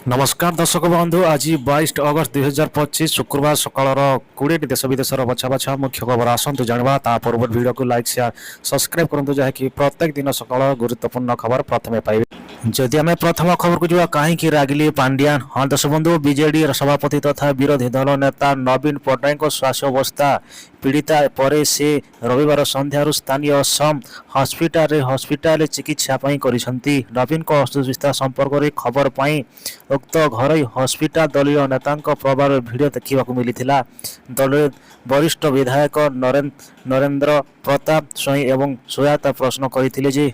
नमस्कार दर्शक बंधु आज 22 अगस्त 2025 शुक्रवार सकाळ 20 देश विदेशर बछा बछा मुख्य खबर आसतु जाना ता पूर्व वीडियो को लाइक शेयर सब्सक्राइब करूँ जहाँकि प्रत्येक दिन सकाळ गुरुत्वपूर्ण खबर प्रथमे पाइबे। जदि आम प्रथम खबर को जा कहीं रागिले पांड्यान। हाँ दर्शक बंधु विजेडी सभापति तथा विरोधी दल नेता नवीन पट्टनायक स्वास्थ्य अवस्था पीड़िता पर से रविवार संध्यार स्थानीय सम हस्पिटाल चिकित्सा करिसेंती। नवीन को अस्वस्थता संपर्क में खबर पाई उक्त घर हस्पिटाल दलीय नेता प्रभाव भिडियो देखा मिलता। दल वरिष्ठ विधायक नरेंद्र प्रताप स्वयं एवं सहायता प्रश्न करते।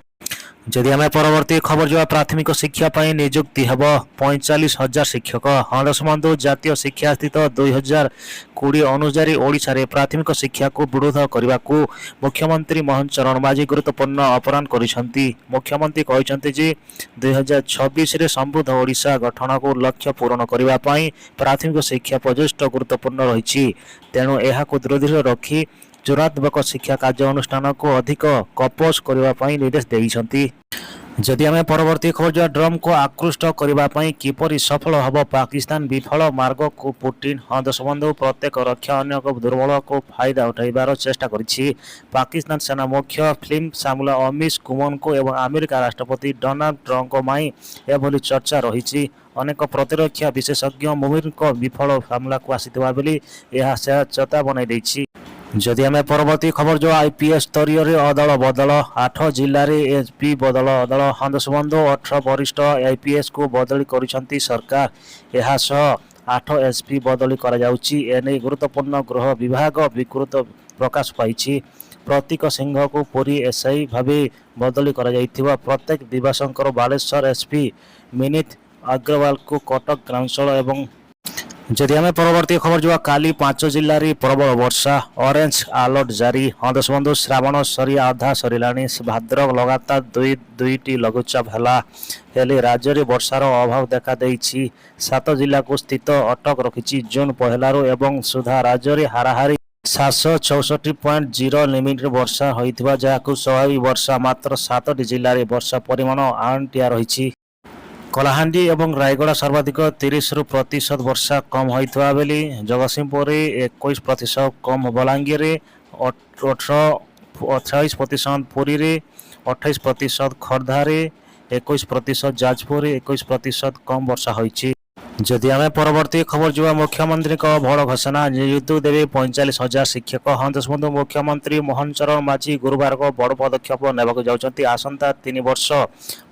जदि आम परवर्ती खबर जो प्राथमिक शिक्षा नियुक्ति हेब 45,000 शिक्षक। हाँ दर्शक बंधु जातीय शिक्षा स्थित 2020 अनुसार ओडिशा रे प्राथमिक शिक्षा को विरोध करने को मुख्यमंत्री मोहन चरण माझी गुरुत्वपूर्ण अपराध करिसेंती। मुख्यमंत्री कहते जे 2026 रे समृद्ध ओडिशा गठन को लक्ष्य पूरण करने प्राथमिक शिक्षा प्रजेष्ट गुरुत्वपूर्ण रही। तेणु यह दृढ़ रखी जोरात्मक शिक्षा कार्यानुष्ठान को अधिक कपोष करने निर्देश देइछंती। जदि आम परवर्ती खबर जो ड्रम को आकृष्ट करने किपरि सफल हम पाकिस्तान विफल मार्ग को पुटिन। हाँ दर्शक बंधु प्रत्येक रक्षा अन्य दुर्बल को फायदा उठाइबार चेष्टा करिछि। पाकिस्तान सेना मुख्य फिल्म सामुला अमीश कुमन को एवं अमेरिका राष्ट्रपति डोनाल्ड ट्रम्प माई एभली चर्चा रही। अनेक प्रतिरक्षा विशेषज्ञ मुमिर को विफल मामला को आसीथिबा बेली यह चेतावनी देछि। जदि आम परवर्ती खबर जो आईपीएस स्तरीय अदल बदल 8 जिले में एसपी बदल अदल। हाँ दर्शक बंधु 18 वरिष्ठ आईपीएस को बदली करिसेंती सरकार। यह 8 एसपी बदली एने गुरुत्वपूर्ण गृह विभाग विकृत प्रकाश पाई। प्रतीक सिंह को पुरी एसआई भाव बदली प्रत्येक दिवाशंकर बालेश्वर एसपी मिनित अग्रवाल को कटक ग्रामांचल एवं जदि आम परवर्ती खबर जो काली 5 जिले में प्रबल वर्षा ऑरेंज अलर्ट जारी। हाँ दर्शक बंधु श्रावण सरी आधा सरलाणी भाद्रव लगातार दुईटी लघुचाप है राज्य में वर्षार अभाव देखा 7 जिला को स्थित अटक रखी। जून पहलू एवं सुधा राज्य में हाराहारी 764.0 लिमिट वर्षा होता जहाँ स्वाभाविक वर्षा मात्र 7 जिले में वर्षा परिमाण आंटिया रही। कलाहांडी एवं रायगड़ा सर्वाधिक 30% वर्षा कम होता बेली जगतसिंहपुर 21% कम, बलांगीर 28%, पुरी 28%, खोर्धार 21%, जाजपुर 21% कम वर्षा होती। जदि आम परवर्ती खबर जो मुख्यमंत्री को बड़ घोषणा नियुक्ति देवे 45,000 शिक्षक। हाँ दर्शक बंधु मुख्यमंत्री मोहन चरण माझी गुरुवार को बड़ पदक्षेप नेबाक जाउछंती। आसंता 3 वर्ष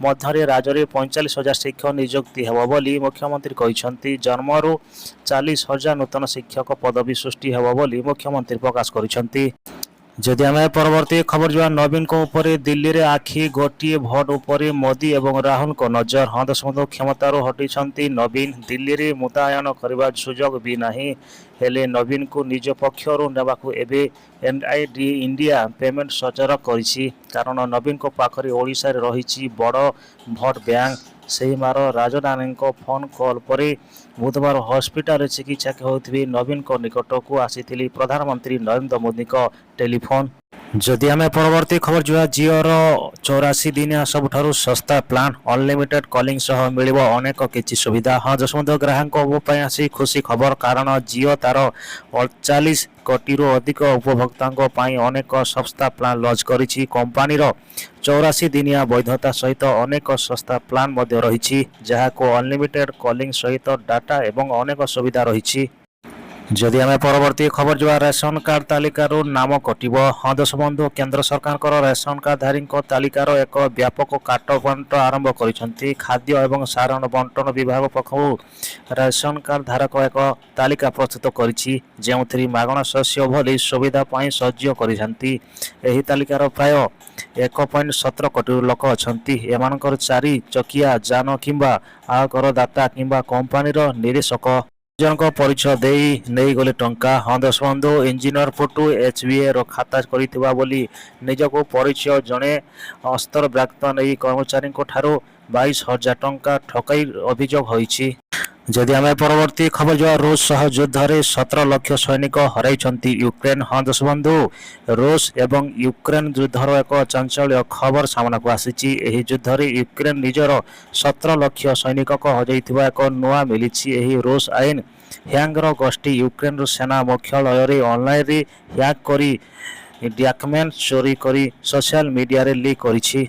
मध्य राज्य में 45,000 शिक्षक नियुक्ति हेब बोली मुख्यमंत्री कहिसंती। जन्मरू 40,000 नूतन शिक्षक पदवी सृष्टि हेब बोली मुख्यमंत्री प्रकाश करिसंती। जदि आम परवर्ती खबर जो नवीन को ऊपर दिल्ली रे आखि गोटे भोट ऊपर मोदी एवं राहुल को नजर। हाँ दर्शक बंधु क्षमतार हटिछंती नवीन। दिल्ली रे मुतयन करने सुजोग भी नहीं हेले नवीन को निज पक्षर नेबाकू एबे एनआईडी इंडिया पेमेंट सचर करिछि। कारण नवीन को पाखरे ओडिशा रे रहिछि बड़ भोट बैंक। सही मार राजधानी फोन कॉल पर बुधवार हस्पिटाल चिकित्सा होती नवीन को निकट को आसी प्रधानमंत्री नरेंद्र मोदी को टेलीफोन। जदि आम परवर्ती खबर जो जिओर 84 दिनिया सबुठारु सस्ता प्लान अनलिमिटेड कॉलिंग सह मिलिबो अनेक किछि सुविधा। हाँ दर्शक ग्राहक आसी खुशी खबर कारण जिओ तार 48 कोटी अधिक उपभोक्तांको पाई अनेक सस्ता प्लान लॉन्च करिछि। कंपनी 84 दिनिया वैधता सहित अनेक सस्ता प्लान मध्य रही जहाको अनलिमिटेड कॉलिंग सहित डाटा एवं अनेक सुविधा रही। जदि आम परवर्ती खबर जो रेशन कार्ड तालिकार नाम कटिब। हाँ दर्शक बंधु केंद्र सरकार रेशन कार्डधारी तालिकार एक व्यापक काटबांट आरंभ करिसेंती। खाद्य एवं साधारण बंटन विभाग पक्षरु रेशन कार्ड धारक एक तालिका प्रस्तुत करिछि जेउथि मागଣା शस्य भली सुविधा पाई सज्ज करिसेंती। एही तालिकार प्राय 1.17 कोटी लोक अछंती। एमानकर 4 चकिया जान किंबा आयकर दाता किंबा कंपनीर निदेशक जनक परिचय देई नहीं गले टंका। हाँ दर्शक बंधु इंजीनियर फोटो एचबीए खाता करिथिबा बोली निजको परिचय जड़े अस्तर ब्राक्त नहीं कर्मचारी ठारो 22,000 टंका ठकई अभियोग होईछि। ଯଦି ଆମେ ପରବର୍ତ୍ତୀ ଖବର ଯିବା ରୁଷ ସହ ଯୁଦ୍ଧରେ 17 ଲକ୍ଷ ସୈନିକ ହରାଇଛନ୍ତି ୟୁକ୍ରେନ। ହଁ ଦେଶବନ୍ଧୁ, ରୁଷ ଏବଂ ୟୁକ୍ରେନ ଯୁଦ୍ଧର ଏକ ଚାଞ୍ଚଲ୍ୟ ଖବର ସାମ୍ନାକୁ ଆସିଛି। ଏହି ଯୁଦ୍ଧରେ ୟୁକ୍ରେନ ନିଜର 17 ଲକ୍ଷ ସୈନିକଙ୍କ ହରାଇଥିବା ଏକ ନୂଆ ମିଳିଛି। ଏହି ରୁଷ ଆଇନ ହ୍ୟାଙ୍ଗର ଗୋଷ୍ଠୀ ୟୁକ୍ରେନର ସେନା ମୁଖ୍ୟାଳୟରେ ଅନଲାଇନରେ ହ୍ୟାକ୍ କରି ଡକ୍ୟୁମେଣ୍ଟ ଚୋରି କରି ସୋସିଆଲ ମିଡିଆରେ ଲିକ୍ କରିଛି।